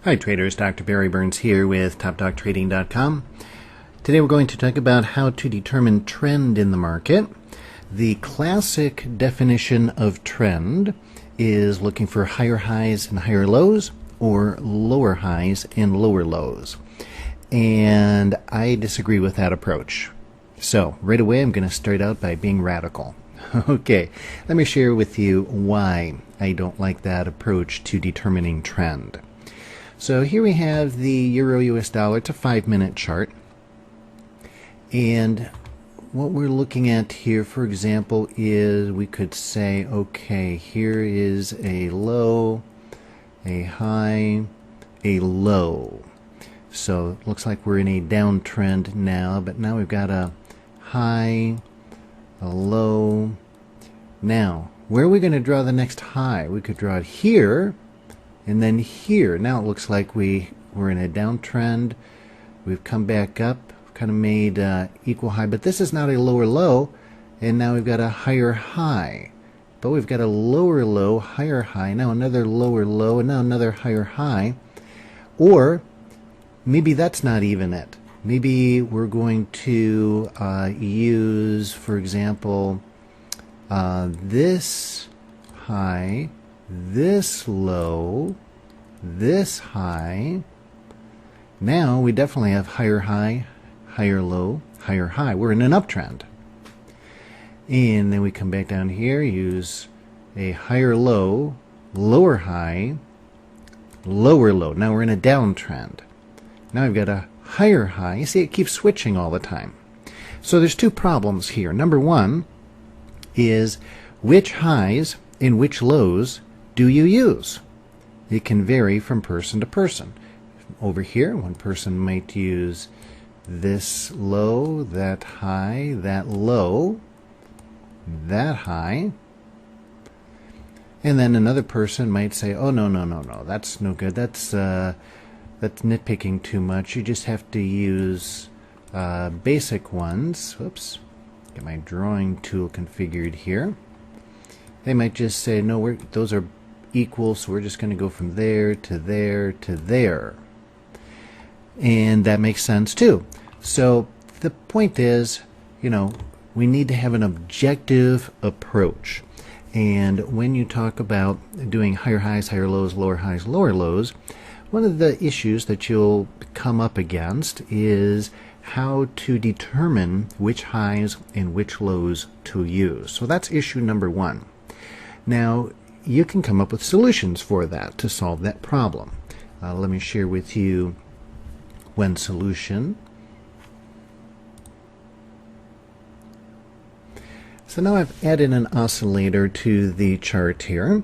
Hi traders, Dr. Barry Burns here with TopDocTrading.com. Today we're going to talk about how to determine trend in the market. The classic definition of trend is looking for higher highs and higher lows or lower highs and lower lows. And I disagree with that approach. So right away I'm going to start out by being radical. Okay, let me share with you why I don't like that approach to determining trend. So here we have the Euro US dollar. It's a 5-minute chart. And what we're looking at here, for example, is we could say, okay, here is a low, a high, a low. So it looks like we're in a downtrend now, but now we've got a high, a low. Now, where are we going to draw the next high? We could draw it here. And then here, now it looks like we're in a downtrend. We've come back up, kind of made equal high, but this is not a lower low, and now we've got a higher high. But we've got a lower low, higher high, now another lower low, and now another higher high. Or maybe that's not even it. Maybe we're going to use, for example, this high, this low, this high. Now we definitely have higher high, higher low, higher high. We're in an uptrend. And then we come back down here, use a higher low, lower high, lower low. Now we're in a downtrend. Now we've got a higher high. You see, it keeps switching all the time. So there's two problems here. Number one is which highs and which lows do you use? It can vary from person to person. Over here, one person might use this low, that high, that low, that high. And then another person might say, oh, no, that's no good. That's nitpicking too much. You just have to use basic ones. Whoops. Get my drawing tool configured here. They might just say, no, those are equal, so we're just going to go from there to there to there. And that makes sense too. So the point is, we need to have an objective approach. And when you talk about doing higher highs, higher lows, lower highs, lower lows, one of the issues that you'll come up against is how to determine which highs and which lows to use. So that's issue number one. Now, you can come up with solutions for that to solve that problem. Let me share with you one solution. So now I've added an oscillator to the chart here,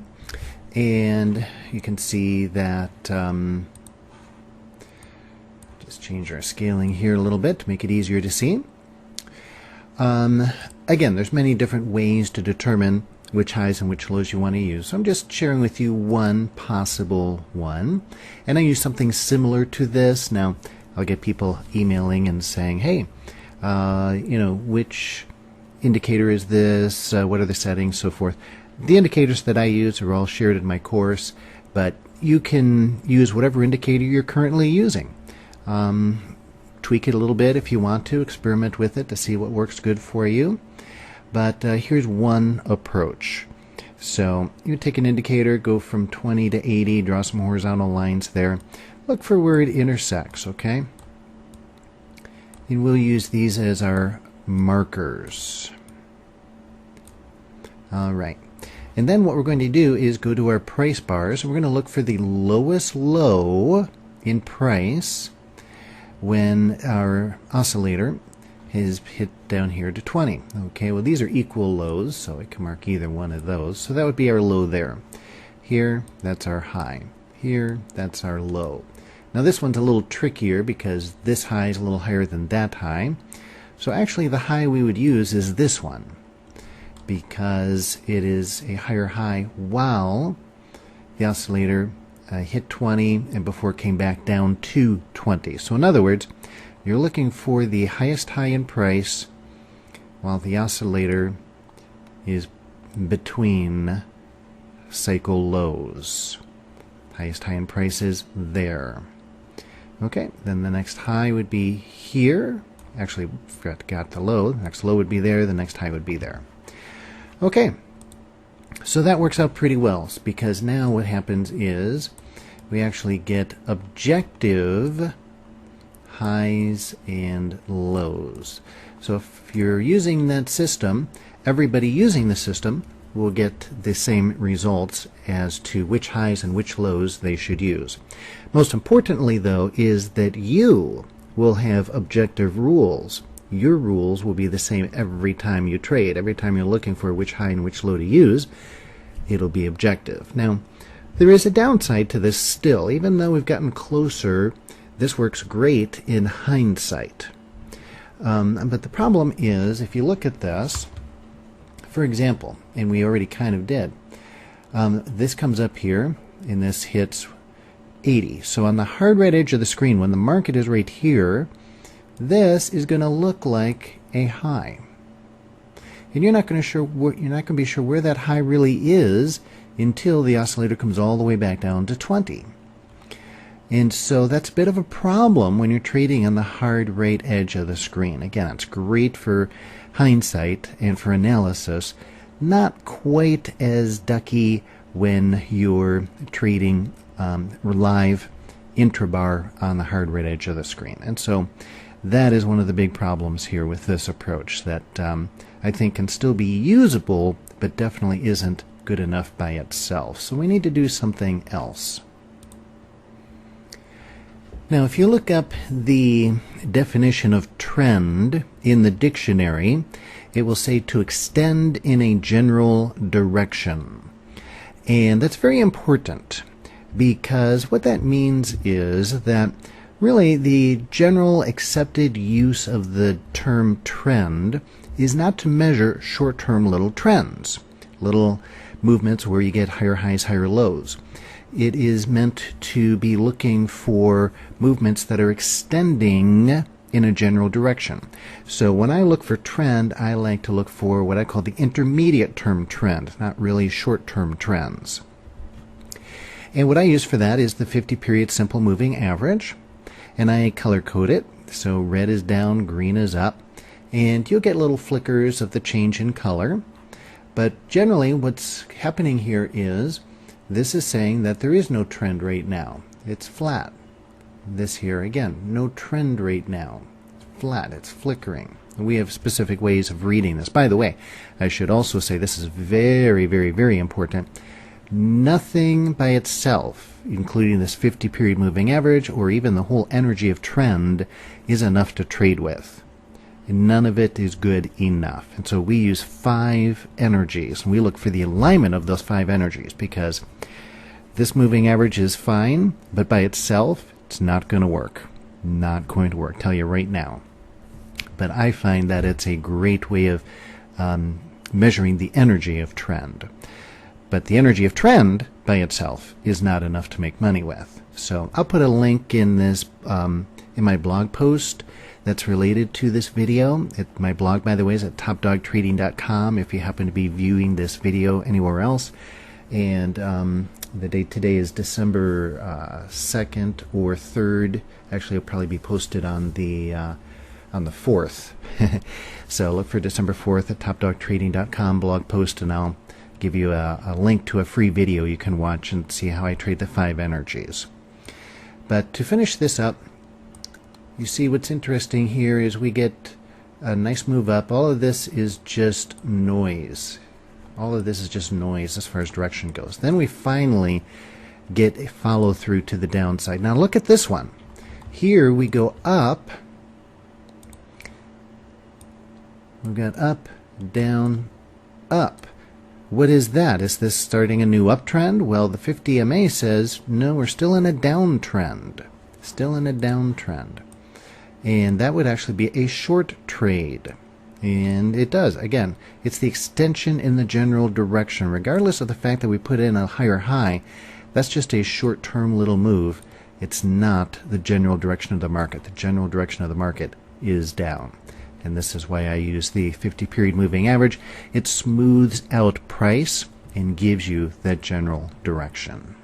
and you can see that just change our scaling here a little bit to make it easier to see. Again, there's many different ways to determine which highs and which lows you want to use. So I'm just sharing with you one possible one. And I use something similar to this. Now, I'll get people emailing and saying, hey, which indicator is this? What are the settings? So forth. The indicators that I use are all shared in my course, but you can use whatever indicator you're currently using. Tweak it a little bit if you want to. Experiment with it to see what works good for you. But here's one approach. So you take an indicator, go from 20 to 80, draw some horizontal lines there. Look for where it intersects, okay? And we'll use these as our markers. All right. And then what we're going to do is go to our price bars. We're going to look for the lowest low in price when our oscillator is hit down here to 20. Okay, well these are equal lows, so I can mark either one of those. So that would be our low there. Here, that's our high. Here, that's our low. Now this one's a little trickier because this high is a little higher than that high. So actually the high we would use is this one because it is a higher high while the oscillator hit 20 and before it came back down to 20. So in other words, you're looking for the highest high in price while the oscillator is between cycle lows. Highest high in price is there. Okay, then the next high would be here. Actually, forgot the low. The next low would be there. The next high would be there. Okay, so that works out pretty well, because now what happens is we actually get objective highs and lows. So if you're using that system, everybody using the system will get the same results as to which highs and which lows they should use. Most importantly, though, is that you will have objective rules. Your rules will be the same every time you trade. Every time you're looking for which high and which low to use, it'll be objective. Now, there is a downside to this still. Even though we've gotten closer, this works great in hindsight. But the problem is, if you look at this, for example, and we already kind of did, this comes up here, and this hits 80. So on the hard right edge of the screen, when the market is right here, this is going to look like a high. And you're not going to be sure where that high really is until the oscillator comes all the way back down to 20. And so that's a bit of a problem when you're trading on the hard right edge of the screen. Again, it's great for hindsight and for analysis, not quite as ducky when you're trading live intrabar on the hard right edge of the screen. And so that is one of the big problems here with this approach that I think can still be usable, but definitely isn't good enough by itself. So we need to do something else. Now, if you look up the definition of trend in the dictionary, it will say to extend in a general direction. And that's very important, because what that means is that really the general accepted use of the term trend is not to measure short-term little trends, little movements where you get higher highs, higher lows. It is meant to be looking for movements that are extending in a general direction. So when I look for trend, I like to look for what I call the intermediate term trend, not really short-term trends. And what I use for that is the 50-period simple moving average, and I color code it. So red is down, green is up, and you'll get little flickers of the change in color. But generally what's happening here is this is saying that there is no trend right now. It's flat. This here, again, no trend right now. It's flat. It's flickering. We have specific ways of reading this. By the way, I should also say this is very, very, very important. Nothing by itself, including this 50-period moving average or even the whole energy of trend, is enough to trade with. And none of it is good enough. And so we use 5 energies, and we look for the alignment of those 5 energies, because this moving average is fine, but by itself, it's not going to work. Not going to work, tell you right now. But I find that it's a great way of measuring the energy of trend. But the energy of trend by itself is not enough to make money with. So I'll put a link in this in my blog post that's related to this video. My blog, by the way, is at topdogtrading.com if you happen to be viewing this video anywhere else. And the date today is December 2nd or 3rd. Actually, it'll probably be posted on the 4th. So look for December 4th at topdogtrading.com blog post, and I'll give you a link to a free video you can watch and see how I trade the 5 energies. But to finish this up, you see what's interesting here is we get a nice move up. All of this is just noise. All of this is just noise as far as direction goes. Then we finally get a follow through to the downside. Now look at this one. Here we go up. We've got up, down, up. What is that? Is this starting a new uptrend? Well, the 50 MA says, no, we're still in a downtrend. Still in a downtrend. And that would actually be a short trade. And it does. Again, it's the extension in the general direction. Regardless of the fact that we put in a higher high, that's just a short-term little move. It's not the general direction of the market. The general direction of the market is down. And this is why I use the 50-period moving average. It smooths out price and gives you that general direction.